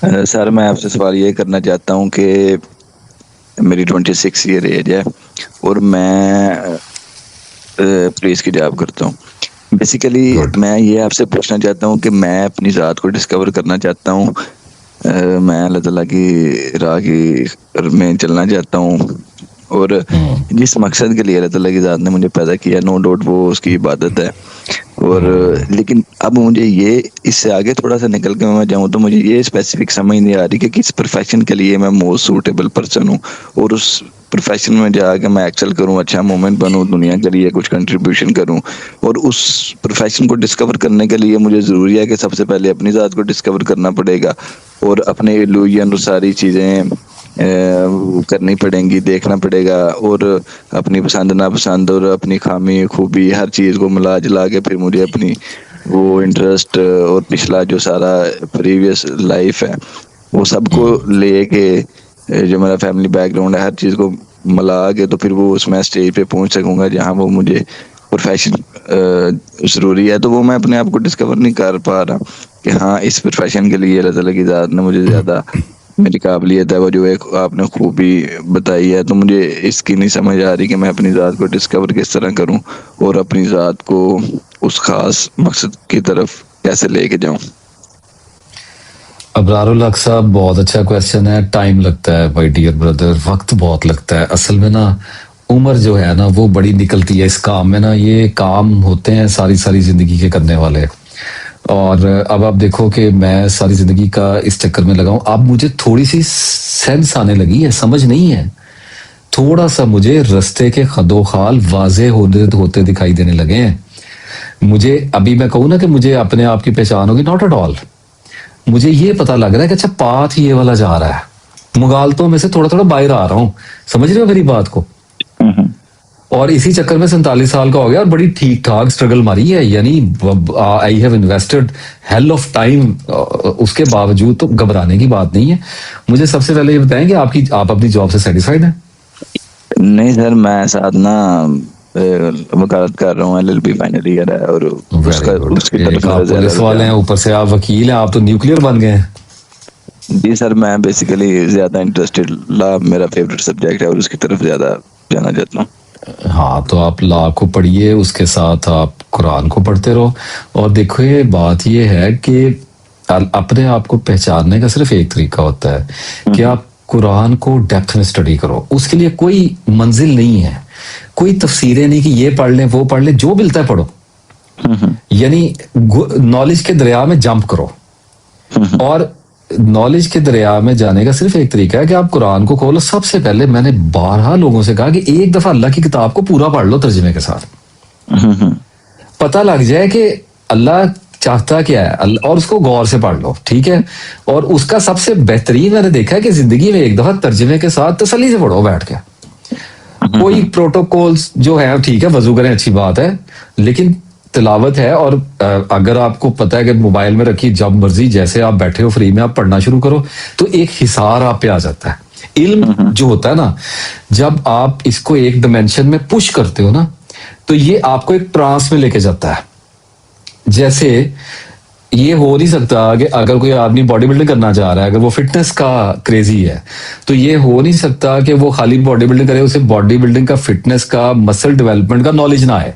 Sir मैं आपसे सवाल ये करना चाहता हूँ कि मेरी 26 ईयर एज है और मैं पुलिस की जॉब करता हूँ। Basically good. मैं ये आपसे पूछना चाहता हूँ कि मैं अपनी ज़ात को डिस्कवर करना चाहता हूँ। मैं अल्लाह ताला की राह की में चलना चाहता हूँ और हम्म। जिस मकसद के लिए अल्लाह ताला की ज़ात ने मुझे पैदा किया, नो डाउट वो उसकी इबादत है। और लेकिन अब मुझे ये इससे आगे थोड़ा सा निकल के मैं जाऊँ तो मुझे ये स्पेसिफिक समझ नहीं आ रही कि किस प्रोफेशन के लिए मैं मोस्ट सूटेबल पर्सन हूँ और उस प्रोफेशन में जाके मैं एक्सेल करूँ, अच्छा मोमेंट बनूँ, दुनिया के लिए कुछ कंट्रीब्यूशन करूँ। और उस प्रोफेशन को डिस्कवर करने के लिए मुझे ज़रूरी है कि सबसे पहले अपनी ज़ात को डिस्कवर करना पड़ेगा और अपने इल्यूजन और सारी चीज़ें करनी पड़ेंगी, देखना पड़ेगा और अपनी पसंद नापसंद और अपनी खामी खूबी हर चीज़ को मिला जुला के फिर मुझे अपनी वो इंटरेस्ट और पिछला जो सारा प्रीवियस लाइफ है वो सबको लेके जो मेरा फैमिली बैकग्राउंड है हर चीज़ को मिला के तो फिर वो उसमें स्टेज पे पहुंच सकूंगा जहां वो मुझे प्रोफेशन ज़रूरी है। तो वो मैं अपने आप को डिस्कवर नहीं कर पा रहा कि हाँ इस प्रोफेशन के लिए अल्लाह ताला की ज़ात ने मुझे ज़्यादा मेरी काबिलियत है, वो जो एक आपने खूबी बताई है। तो मुझे इसकी नहीं समझ आ रही कि मैं अपनी ज़ात को डिस्कवर किस तरह करूं और अपनी ज़ात को उस खास मकसद की तरफ कैसे लेके जाऊं। अबरारुल हक साहब, बहुत अच्छा क्वेश्चन है। टाइम लगता है माय डियर ब्रदर, वक्त बहुत लगता है। असल में ना उम्र जो है ना वो बड़ी निकलती है इस काम में ना। ये काम होते हैं सारी सारी जिंदगी के करने वाले। और अब आप देखो कि मैं सारी जिंदगी का इस चक्कर में लगा हूं। अब मुझे थोड़ी सी सेंस आने लगी है, समझ नहीं है। थोड़ा सा मुझे रास्ते के खदोखाल वाजे होते होते दिखाई देने लगे हैं। मुझे अभी मैं कहूँ ना कि मुझे अपने आप की पहचान होगी, नॉट एट ऑल। मुझे ये पता लग रहा है कि अच्छा पाथ ये वाला जा रहा है। मुगालतों में से थोड़ा थोड़ा बाहर आ रहा हूँ। समझ रहे हो मेरी बात को? हम्म। और इसी चक्कर में 47 साल का हो गया और बड़ी ठीक ठाक स्ट्रगल मारी है। यानी I have invested hell of time. उसके बावजूद तो घबराने की बात नहीं है। मुझे सबसे पहले ये बताएं कि आप अपनी जॉब से सेटिस्फाइड हैं? नहीं सर, मैं साथ ना वकालत कर रहा हूँ, एलएलबी फाइनल ईयर है और वेरी उसका गुड। उसकी तरफ एक मेरा आप ज्यादा पुलिस वाले हैं, रुझान। ऊपर से आप वकील हैं, आप तो न्यूक्लियर बन गए हैं। जी सर, मैं बेसिकली ज्यादा इंटरेस्टेड, लॉ मेरा फेवरेट सब्जेक्ट है और उसकी तरफ ज्यादा जाना चाहता हूँ। हाँ, तो आप लॉ को पढ़िए, उसके साथ आप कुरान को पढ़ते रहो। और देखो ये बात ये है कि अपने आप को पहचानने का सिर्फ एक तरीका होता है कि हम्म। आप कुरान को डेप्थ में स्टडी करो। उसके लिए कोई मंजिल नहीं है, कोई तफसीरें नहीं कि ये पढ़ लें वो पढ़ लें, जो मिलता है पढ़ो। हम्म। यानी नॉलेज के दरिया में जंप करो। हम्म। और नॉलेज के दरिया में जाने का सिर्फ एक तरीका है कि आप कुरान को खोलो। सबसे पहले मैंने 12 लोगों से कहा कि एक दफा अल्लाह की किताब को पूरा पढ़ लो तर्जुमे के साथ। हम्म। पता लग जाए कि अल्लाह चाहता क्या है और उसको गौर से पढ़ लो, ठीक है। और उसका सबसे बेहतरीन मैंने देखा है कि जिंदगी में एक दफा तर्जुमे के साथ तसल्ली से पढ़ो बैठ के। कोई प्रोटोकॉल्स जो है ठीक है, वजू करें अच्छी बात है, लेकिन तिलावत है। और अगर आपको पता है कि मोबाइल में रखी जब मर्जी जैसे आप बैठे हो फ्री में आप पढ़ना शुरू करो तो एक हिसार आप पे आ जाता है। इल्म जो होता है ना, जब आप इसको एक डिमेंशन में पुश करते हो ना तो ये आपको एक ट्रांस में लेके जाता है। जैसे ये हो नहीं सकता कि अगर कोई आदमी बॉडी बिल्डिंग करना चाह रहा है, अगर वो फिटनेस का क्रेजी है, तो ये हो नहीं सकता कि वो खाली बॉडी बिल्डिंग करे, उसे बॉडी बिल्डिंग का, फिटनेस का, मसल डेवलपमेंट का नॉलेज ना आए।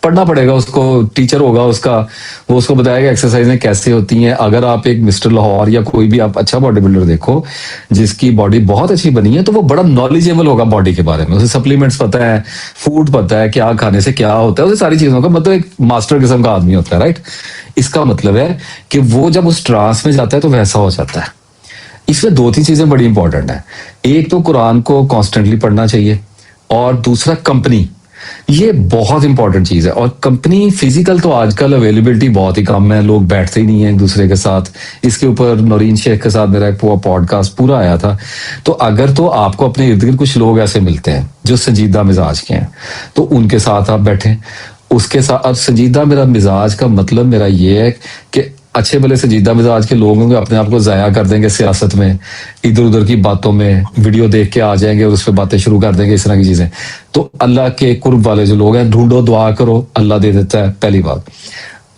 पढ़ना पड़ेगा उसको, टीचर होगा उसका, वो उसको बताएगा एक्सरसाइजें कैसे होती हैं। अगर आप एक मिस्टर लाहौर या कोई भी आप अच्छा बॉडी बिल्डर देखो जिसकी बॉडी बहुत अच्छी बनी है, तो वो बड़ा नॉलेजेबल होगा बॉडी के बारे में। उसे सप्लीमेंट्स पता है, फूड पता है, क्या खाने से क्या होता है, उसे सारी चीजों का मतलब एक मास्टर किस्म का आदमी होता है, राइट। इसका मतलब है कि वो जब उस ट्रांस में जाता है तो वैसा हो जाता है। इसमें दो तीन चीजें बड़ी इंपॉर्टेंट है। एक तो कुरान को कॉन्स्टेंटली पढ़ना चाहिए और दूसरा कंपनी, ये बहुत इंपॉर्टेंट चीज है। और कंपनी फिजिकल तो आजकल अवेलेबिलिटी बहुत ही कम है, लोग बैठते ही नहीं है एक दूसरे के साथ। इसके ऊपर नौरीन शेख के साथ मेरा एक पॉडकास्ट पूरा आया था। तो अगर तो आपको अपने इर्द गिर्द कुछ लोग ऐसे मिलते हैं जो संजीदा मिजाज के हैं तो उनके साथ आप बैठें। उसके साथ अब संजीदा मेरा मिजाज का मतलब मेरा ये है कि अच्छे भले संजीदा मिजाज के लोग होंगे अपने आप को जाया कर देंगे सियासत में, इधर उधर की बातों में, वीडियो देख के आ जाएंगे और उस पर बातें शुरू कर देंगे, इस तरह की चीजें। तो अल्लाह के कुर्ब वाले जो लोग हैं, ढूंढो, दुआ करो, अल्लाह दे देता है, पहली बात।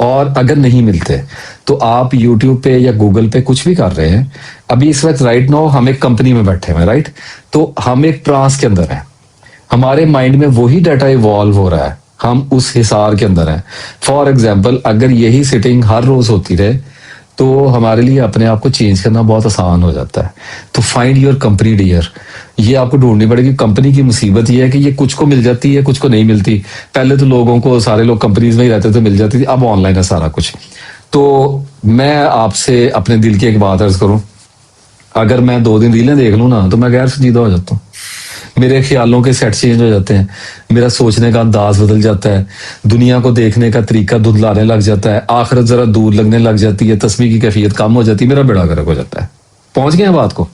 और अगर नहीं मिलते तो आप यूट्यूब पे या गूगल पे कुछ भी कर रहे हैं, अभी इस वक्त राइट नाउ हम एक कंपनी में बैठे हुए हैं, राइट? तो हम एक ट्रांस के अंदर हैं, हमारे माइंड में वही डाटा इवॉल्व हो रहा है, हम उस हिसार के अंदर हैं। फॉर एग्जाम्पल, अगर यही सिटिंग हर रोज होती रहे तो हमारे लिए अपने आप को चेंज करना बहुत आसान हो जाता है। तो फाइंड योर कंपनी डियर, ये आपको ढूंढनी पड़ेगी। कंपनी की मुसीबत ये है कि ये कुछ को मिल जाती है, कुछ को नहीं मिलती। पहले तो लोगों को, सारे लोग कंपनीज में ही रहते थे, मिल जाती थी, अब ऑनलाइन है सारा कुछ। तो मैं आपसे अपने दिल की एक बात अर्ज करूं, अगर मैं 2 दिन रीलें देख लूं ना तो मैं गैर संजीदा हो जाता हूँ, मेरे ख्यालों के सेट चेंज हो जाते हैं, मेरा सोचने का अंदाज बदल जाता है, दुनिया को देखने का तरीका धुंधलाने लग जाता है, आखिरत जरा दूर लगने लग जाती है, तस्वीर की कैफियत कम हो जाती है, मेरा बेड़ा गर्क हो जाता है। पहुंच गए हैं बात को?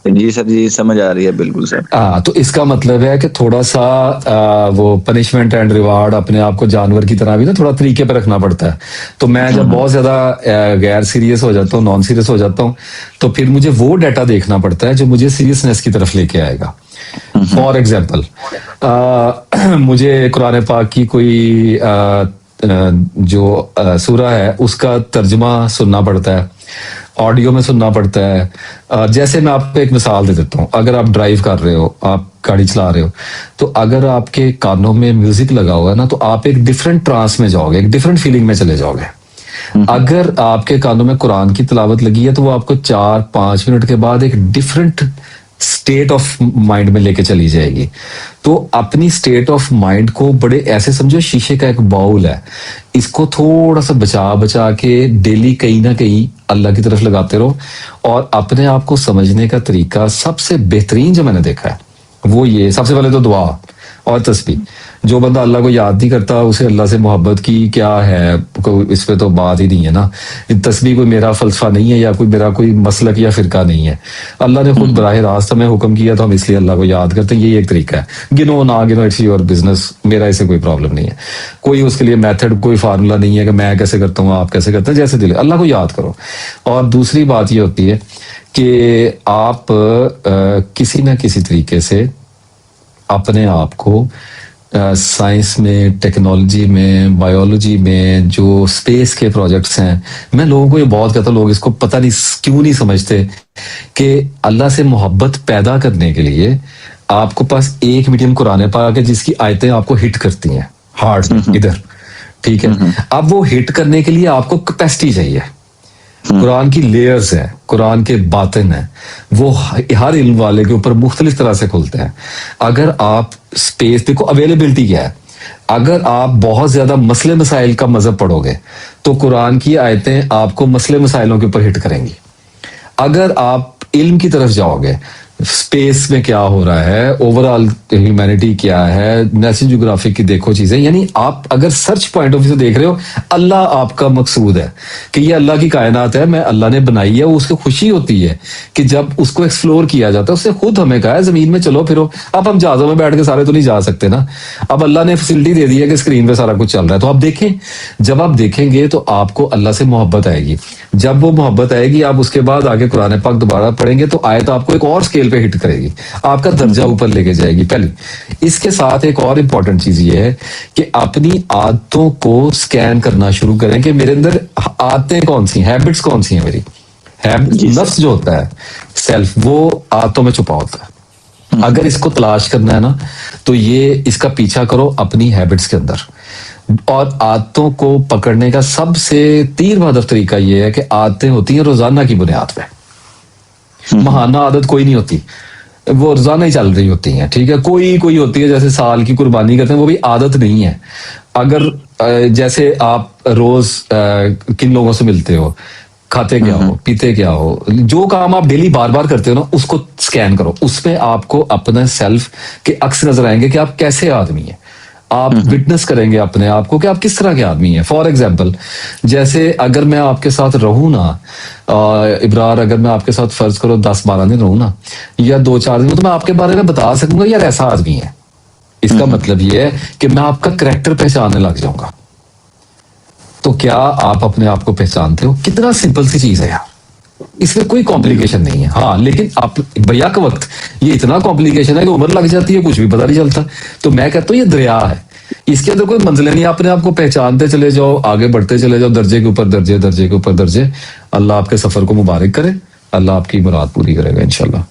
जी सर, जी समझ आ रही है बिल्कुल सर। हाँ, तो इसका मतलब है कि थोड़ा सा वो पनिशमेंट एंड रिवार्ड अपने आप को जानवर की तरह भी ना थोड़ा तरीके पे रखना पड़ता है। तो मैं जब बहुत ज्यादा गैर सीरियस हो जाता हूँ, नॉन सीरियस हो जाता हूँ, तो फिर मुझे वो डाटा देखना पड़ता है जो मुझे सीरियसनेस की तरफ लेके आएगा। फॉर एग्जाम्पल, मुझे कुरान पाक की कोई जो सूरा है उसका तर्जुमा सुनना पड़ता है, ऑडियो में सुनना पड़ता है। जैसे मैं आपको एक मिसाल दे देता हूँ, अगर आप ड्राइव कर रहे हो, आप गाड़ी चला रहे हो, तो अगर आपके कानों में म्यूजिक लगा हुआ है ना, तो आप एक डिफरेंट ट्रांस में जाओगे, एक डिफरेंट फीलिंग में चले जाओगे। अगर आपके कानों में कुरान की तिलावत लगी है तो वो आपको 4-5 मिनट के बाद एक डिफरेंट स्टेट ऑफ माइंड में लेके चली जाएगी। तो अपनी स्टेट ऑफ माइंड को बड़े ऐसे समझो, शीशे का एक बाउल है, इसको थोड़ा सा बचा बचा के डेली कहीं ना कहीं अल्लाह की तरफ लगाते रहो। और अपने आप को समझने का तरीका सबसे बेहतरीन जो मैंने देखा है वो ये, सबसे पहले तो दुआ और तस्बीह। जो बंदा अल्लाह को याद नहीं करता उसे अल्लाह से मोहब्बत की क्या है, कोई इस पे तो बात ही नहीं है ना। तस्बीह कोई मेरा फलसफा नहीं है या कोई मेरा कोई मसलक या फिरका नहीं है, अल्लाह ने खुद बराह रास्त हमें हुक्म किया तो हम इसलिए अल्लाह को याद करते हैं। यही एक तरीका है, गिनो ना गिनो इट्स योर बिजनेस, मेरा इससे कोई प्रॉब्लम नहीं है। कोई उसके लिए मेथड, कोई फार्मूला नहीं है कि मैं कैसे करता हूँ आप कैसे करते हैं, जैसे दिल अल्लाह को याद करो। और दूसरी बात ये होती है कि आप किसी ना किसी तरीके से अपने आप को साइंस में, टेक्नोलॉजी में, बायोलॉजी में जो स्पेस के प्रोजेक्ट्स हैं, मैं लोगों को ये बहुत कहता हूँ, लोग इसको पता नहीं क्यों नहीं समझते कि अल्लाह से मोहब्बत पैदा करने के लिए आपको पास एक मीडियम कुरान पाक है जिसकी आयतें आपको हिट करती हैं हार्ट में इधर, ठीक है। अब वो हिट करने के लिए आपको कैपेसिटी चाहिए। कुरान की लेयर्स है, कुरान के बातिन है, वो हर इल्म वाले के ऊपर मुख्तलिफ तरह से खुलते हैं। अगर आप स्पेस देखो, अवेलेबिलिटी क्या है, अगर आप बहुत ज्यादा मसले मसाइल का मजहब पढ़ोगे तो कुरान की आयतें आपको मसले मसाइलों के ऊपर हिट करेंगी। अगर आप इल्म की तरफ जाओगे, स्पेस में क्या हो रहा है, ओवरऑल ह्यूमैनिटी क्या है, नेशनल ज्योग्राफिक की देखो चीजें, यानी आप अगर सर्च पॉइंट ऑफ व्यू से देख रहे हो, अल्लाह आपका मकसूद है कि ये अल्लाह की कायनात है, मैं अल्लाह ने बनाई है। उसको खुशी होती है कि जब उसको एक्सप्लोर किया जाता है। उसने खुद हमें कहा है जमीन में चलो फिरो। अब हम जहाजों में बैठ के सारे तो नहीं जा सकते ना, अब अल्लाह ने फैसिलिटी दे दी है कि स्क्रीन पे सारा कुछ चल रहा है। तो आप देखें, जब आप देखेंगे तो आपको अल्लाह से मोहब्बत आएगी। जब वो मोहब्बत आएगी, आप उसके बाद आगे कुरान पाक दोबारा पढ़ेंगे तो आयत आपको एक और स्केल पे हिट करेगी, आपका दर्जा ऊपर लेके जाएगी। पहली, इसके साथ एक और इंपॉर्टेंट चीज ये है कि अपनी आदतों को स्कैन करना शुरू करें कि मेरे अंदर आदतें कौन सी, हैबिट्स कौन सी हैं मेरी। नफ्स जो होता है, सेल्फ, वो आदतों में छुपा होता है। अगर इसको तलाश करना है ना तो ये इसका पीछा करो अपनी हैबिट्स के अंदर। और आदतों को पकड़ने का सबसे तीर बहादुर तरीका ये है कि आदतें होती हैं रोजाना की बुनियाद पे। महाना आदत कोई नहीं होती, वो रोजाना ही चल रही होती हैं, ठीक है। कोई कोई होती है जैसे साल की कुर्बानी करते हैं, वो भी आदत नहीं है। अगर जैसे आप रोज किन लोगों से मिलते हो, खाते क्या हो, पीते क्या हो, जो काम आप डेली बार बार करते हो ना, उसको स्कैन करो। उसमें आपको अपने सेल्फ के अक्स नजर आएंगे कि आप कैसे आदमी हैं। आप विटनेस करेंगे अपने आप को कि आप किस तरह के आदमी हैं। फॉर एग्जाम्पल, जैसे अगर मैं आपके साथ रहूं ना इब्रार, अगर मैं आपके साथ फर्ज करो 10-12 दिन रहूं ना, या 2-4 दिन, तो मैं आपके बारे में बता सकूंगा यार ऐसा आदमी है। इसका मतलब ये है कि मैं आपका करैक्टर पहचानने लग जाऊंगा। तो क्या आप अपने आप को पहचानते हो? कितना सिंपल सी चीज है यार, इसमें कोई कॉम्प्लिकेशन नहीं है। हाँ, लेकिन आप भैया के वक्त ये इतना कॉम्प्लिकेशन है कि उम्र लग जाती है, कुछ भी पता नहीं चलता। तो मैं कहता हूँ ये दरिया है, इसके अंदर कोई मंजिल नहीं, अपने आप को पहचानते चले जाओ, आगे बढ़ते चले जाओ, दर्जे के ऊपर दर्जे, दर्जे के ऊपर दर्जे। अल्लाह आपके सफर को मुबारक करे, अल्लाह आपकी मुराद पूरी करेगा इंशाल्लाह।